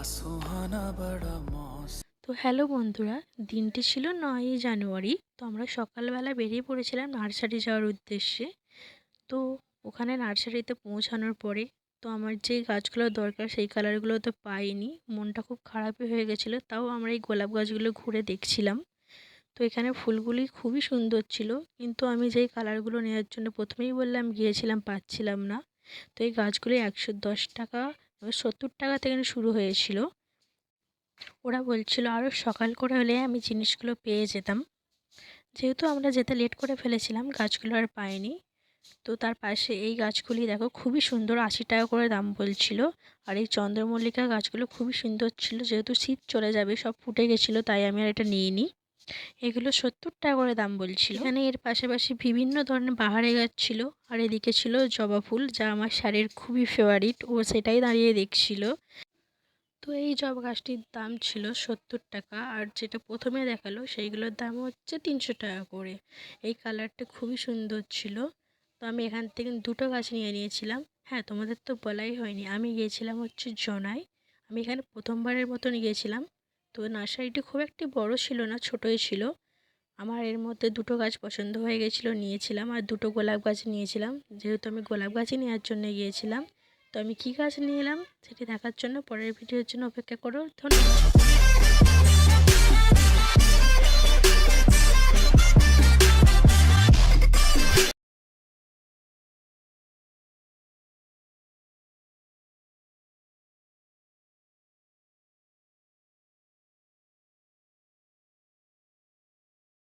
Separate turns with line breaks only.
सुहाना बड़ा मौसम।
তো হ্যালো বন্ধুরা, দিনটি ছিল ৯ই জানুয়ারি। তো আমরা সকালবেলা বেরিয়ে পড়েছিলাম নার্সারি যাওয়ার উদ্দেশ্যে। তো ওখানে নার্সারিতে পৌঁছানোর পরে তো আমার যে গাছগুলো দরকার সেই কালারগুলো তো পাইনি, মনটা খুব খারাপই হয়ে গেছিলো। তাও আমরা এই গোলাপ গাছগুলো ঘুরে দেখছিলাম। তো এখানে ফুলগুলি খুবই সুন্দর ছিল, কিন্তু আমি যেই কালারগুলো নেওয়ার জন্য প্রথমেই বললাম গিয়েছিলাম, পাচ্ছিলাম না। তো এই গাছগুলি ১১০ টাকা ৭০ টাকা থেকে শুরু হয়েছিল। ওরা বলছিল আরও সকাল করে হলে আমি জিনিসগুলো পেয়ে যেতাম। যেহেতু আমরা যেতে লেট করে ফেলেছিলাম, গাছগুলো আর পাইনি। তো তার পাশে এই গাছগুলি দেখো, খুবই সুন্দর, ৮০ টাকা করে দাম বলছিল। আর এই চন্দ্রমল্লিকা গাছগুলো খুবই সুন্দর ছিল, যেহেতু শীত চলে যাবে সব ফুটে গেছিলো, তাই আমি আর এটা নিইনি। এগুলো ৭০ টাকা করে দাম বলছিল। এখানে এর পাশাপাশি বিভিন্ন ধরনের বাহারে গাছ ছিল। আর এদিকে ছিল জবা ফুল, যা আমার শাড়ির খুবই ফেভারিট, ও সেটাই দাঁড়িয়ে দেখছিল। তো এই জবা গাছটির দাম ছিল ৭০ টাকা, আর যেটা প্রথমে দেখালো সেইগুলোর দাম হচ্ছে ৩০০ টাকা করে। এই কালারটা খুবই সুন্দর ছিল। তো আমি এখান থেকে দুটো গাছ নিয়ে নিয়েছিলাম। হ্যাঁ, তোমাদের তো বলাই হয়নি, আমি গিয়েছিলাম হচ্ছে জোনাই। আমি এখানে প্রথমবারের মতন গিয়েছিলাম। তো নার্সারিটি খুব একটি বড় ছিল না, ছোটোই ছিল। আমার এর মধ্যে দুটো গাছ পছন্দ হয়ে গেছিলো, নিয়েছিলাম। আর দুটো গোলাপ গাছ নিয়েছিলাম, যেহেতু আমি গোলাপ গাছই নেওয়ার জন্য গিয়েছিলাম। তো আমি কী গাছ নিয়ে এলাম সেটি দেখার জন্য পরের ভিডিওর জন্য অপেক্ষা করো। ধন্যবাদ।